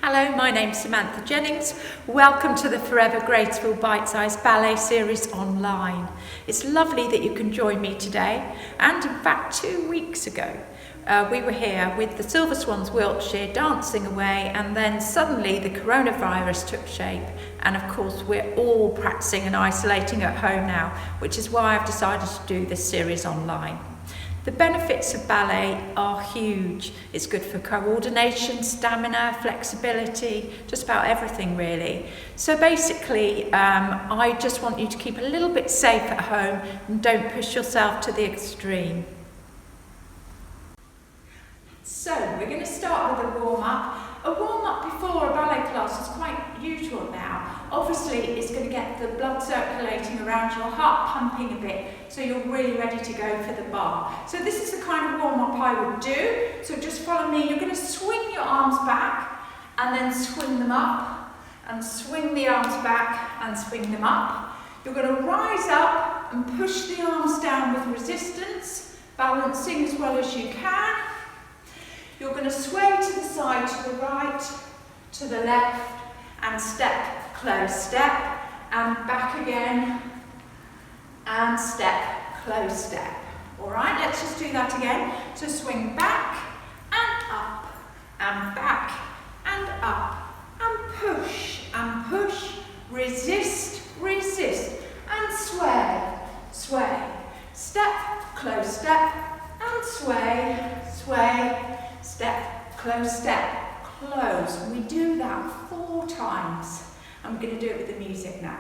Hello, my name's Samantha Jennings. Welcome to the Forever Graceful Bitesize Ballet series online. It's lovely that you can join me today, and in fact 2 weeks ago we were here with the Silver Swans Wiltshire dancing away, and then suddenly the coronavirus took shape, and of course we're all practicing and isolating at home now, which is why I've decided to do this series online. The benefits of ballet are huge. It's good for coordination, stamina, flexibility, just about everything really. So basically, I just want you to keep a little bit safe at home and don't push yourself to the extreme. So we're going to start with a warm-up. A warm-up before a ballet class is quite usual now. Obviously, it's going to get the blood circulating around your heart pumping a bit, so you're really ready to go for the barre. So this is the kind of warm-up I would do. So just follow me. You're going to swing your arms back and then swing them up, and swing the arms back and swing them up. You're going to rise up and push the arms down with resistance, balancing as well as you can. You're going to sway to the side, to the right, to the left, and step, close, step, and back again, and step, close, step. All right, let's just do that again. So swing back, and up, and back, and up, and push, resist, resist, and sway, sway, step, close, step, and sway, sway, step, close, step, close. And we do that 4 times. And we're going to do it with the music now.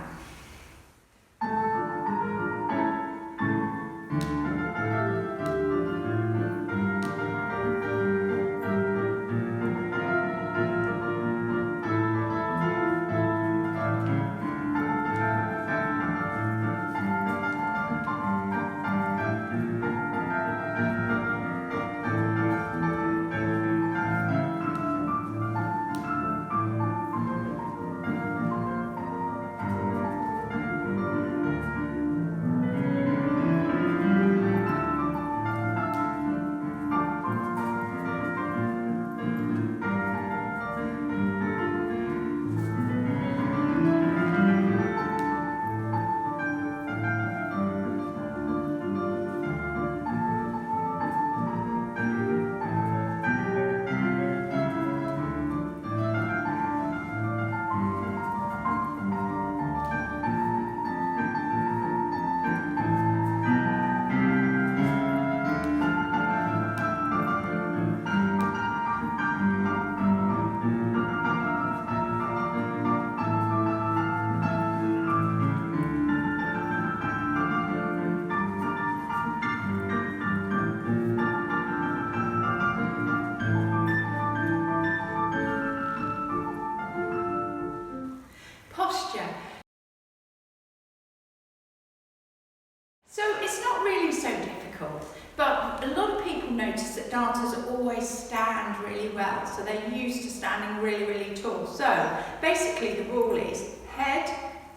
So it's not really so difficult, but a lot of people notice that dancers always stand really well, so they're used to standing really, really tall. So basically the rule is head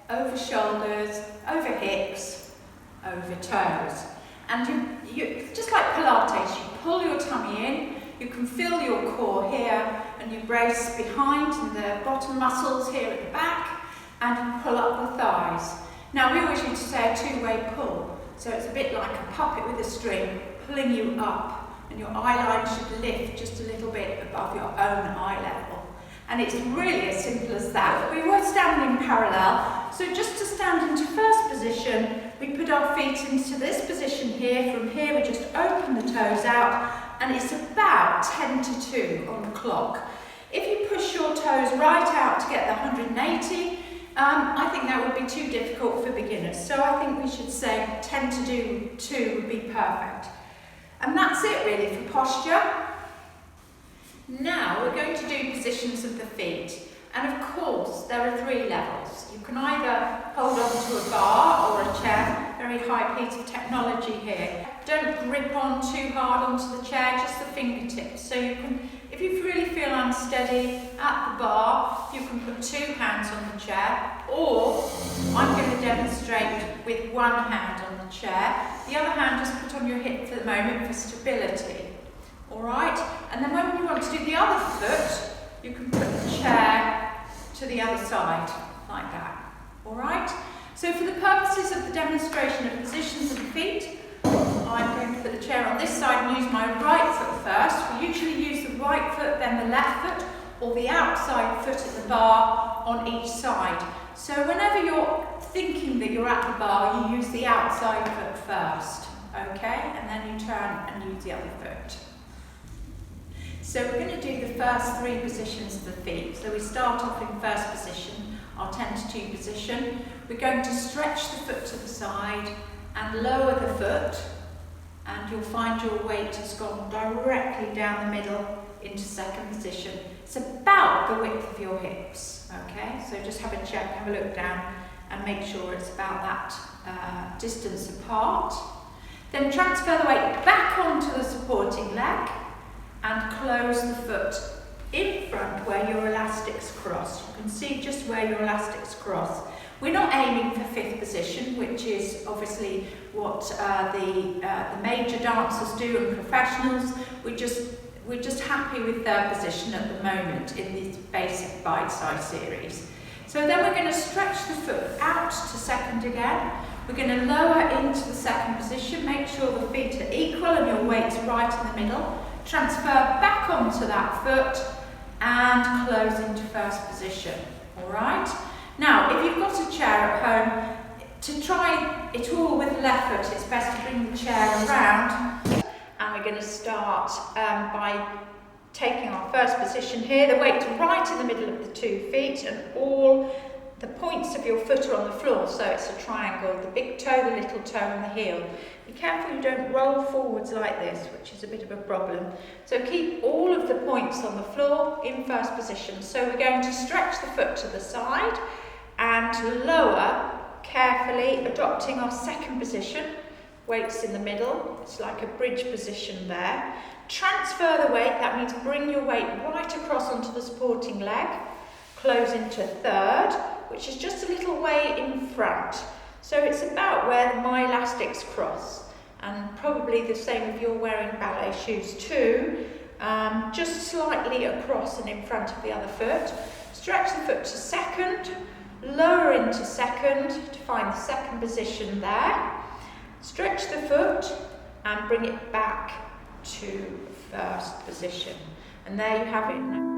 over shoulders, over hips, over toes. And you just like Pilates, you pull your tummy in, you can feel your core here, and you brace behind in the bottom muscles here at the back, and you pull up the thighs. Now we always used to say a 2-way pull. So it's a bit like a puppet with a string pulling you up, and your eye line should lift just a little bit above your own eye level. And it's really as simple as that. We were standing in parallel, so just to stand into first position, we put our feet into this position here. From here we just open the toes out, and it's about 10 to 2 on the clock. If you push your toes right out to get the 180, I think that would be too difficult for beginners, so I think we should say 10 to 2 would be perfect. And that's it really for posture. Now we're going to do positions of the feet, and of course there are 3 levels. You can either hold on to a bar or a chair, very high piece of technology here. Don't grip on too hard onto the chair, just the fingertips. So you can, if you really feel unsteady at the bar, you can put 2 hands on the chair, or I'm going to demonstrate with 1 hand on the chair. The other hand just put on your hip for the moment for stability. All right, and then when you want to do the other foot, you can put the chair to the other side, like that. All right? So for the purposes of the demonstration of positions of the feet, I'm going to put the chair on this side and use my right foot first. We usually use the right foot, then the left foot, or the outside foot at the bar on each side. So whenever you're thinking that you're at the bar, you use the outside foot first, okay? And then you turn and use the other foot. So we're going to do the first 3 positions of the feet. So we start off in first position, our 10 to 2 position. We're going to stretch the foot to the side and lower the foot, and you'll find your weight has gone directly down the middle into second position. It's about the width of your hips, okay? So just have a check, have a look down and make sure it's about that distance apart. Then transfer the weight back onto the supporting leg and close the foot in front where your elastics cross. You can see just where your elastics cross. We're not aiming for 5th position, which is obviously what the major dancers do and professionals. We're just happy with 3rd position at the moment in this basic Bitesize series. So then we're going to stretch the foot out to second again. We're going to lower into the second position, make sure the feet are equal and your weight's right in the middle. Transfer back onto that foot and close into first position. All right? Now, if you've got a chair at home, to try it all with the left foot, it's best to bring the chair around. And we're going to start by taking our first position here. The weight's right in the middle of the 2 feet and all the points of your foot are on the floor, so it's a triangle. The big toe, the little toe and the heel. Be careful you don't roll forwards like this, which is a bit of a problem. So keep all of the points on the floor in first position. So we're going to stretch the foot to the side and lower carefully, adopting our second position. Weights in the middle, it's like a bridge position there. Transfer the weight, that means bring your weight right across onto the supporting leg. Close into 3rd, which is just a little way in front. So it's about where my elastics cross, and probably the same if you're wearing ballet shoes too, just slightly across and in front of the other foot. Stretch the foot to second, lower into second to find the second position there. Stretch the foot and bring it back to first position. And there you have it.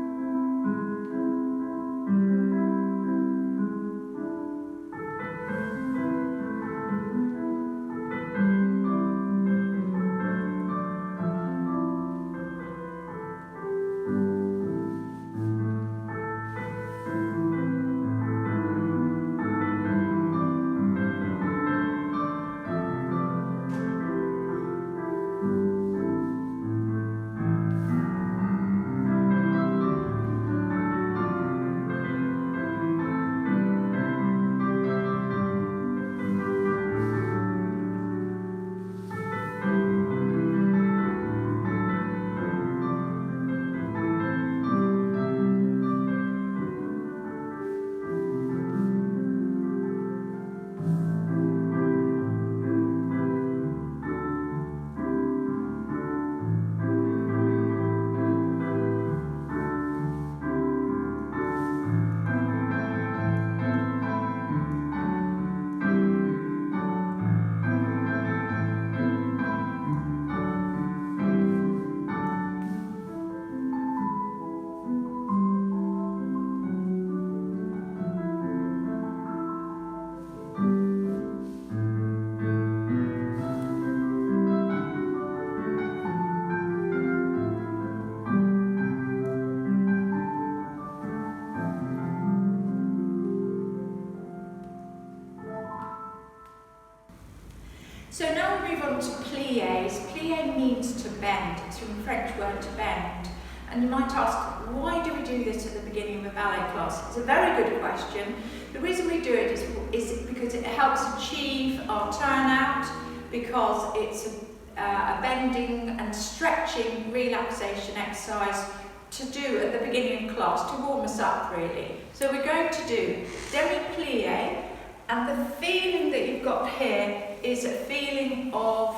So now we move on to pliés. Plié means to bend. It's from the French word to bend. And you might ask, why do we do this at the beginning of a ballet class? It's a very good question. The reason we do it is because it helps achieve our turnout, because it's a bending and stretching relaxation exercise to do at the beginning of class, to warm us up really. So we're going to do demi-plié, and the feeling that you've got here is a feeling of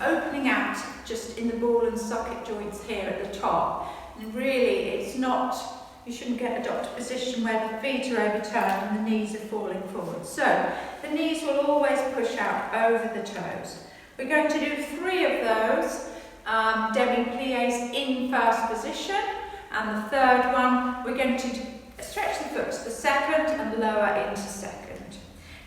opening out just in the ball and socket joints here at the top. And really, it's not, you shouldn't get a doctor position where the feet are overturned and the knees are falling forward. So the knees will always push out over the toes. We're going to do 3 of those demi-pliés in first position, and the third one we're going to stretch the foot to the second and lower into second.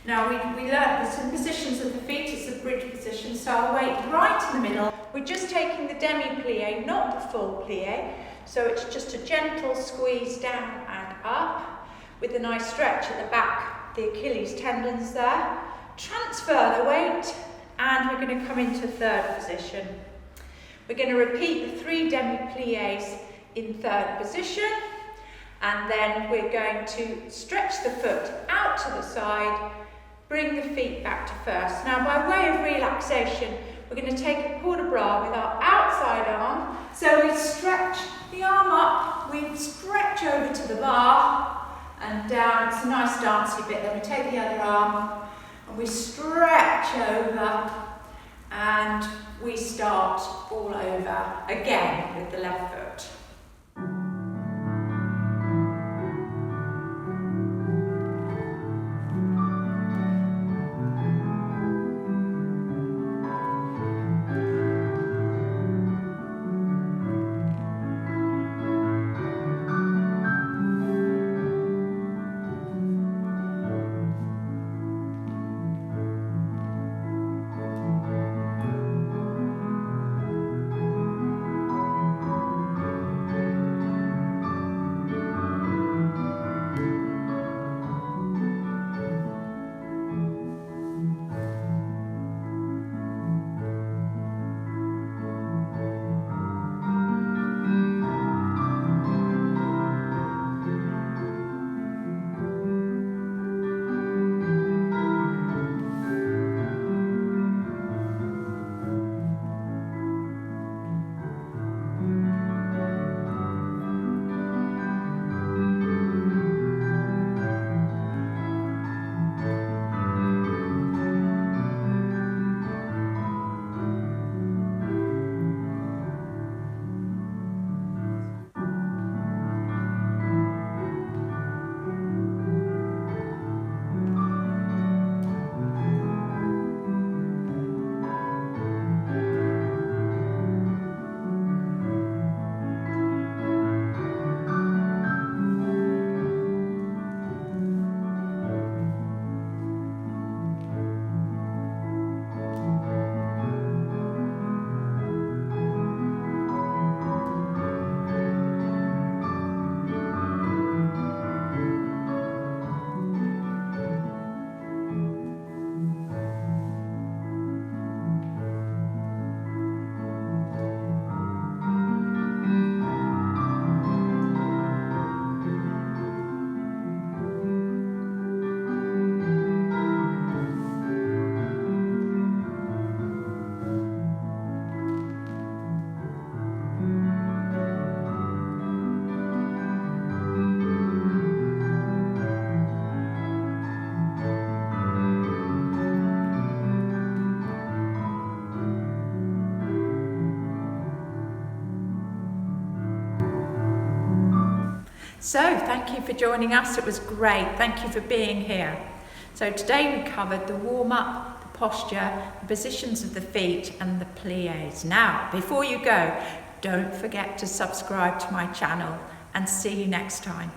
Now we learned the positions of the feet, it's a bridge position, so I'll weight right in the middle. We're just taking the demi-plié, not the full plié, so it's just a gentle squeeze down and up with a nice stretch at the back, the Achilles tendons there. Transfer the weight and we're going to come into third position. We're going to repeat the 3 demi-pliés in third position, and then we're going to stretch the foot out to the side, bring the feet back to first. Now by way of relaxation, we're going to take a port de bras with our outside arm. So we stretch the arm up, we stretch over to the bar and down. It's a nice dancey bit. Then we take the other arm and we stretch over and we start all over again with the left foot. So thank you for joining us, it was great, thank you for being here. So today we covered the warm-up, the posture, the positions of the feet and the pliés. Now, before you go, don't forget to subscribe to my channel and see you next time.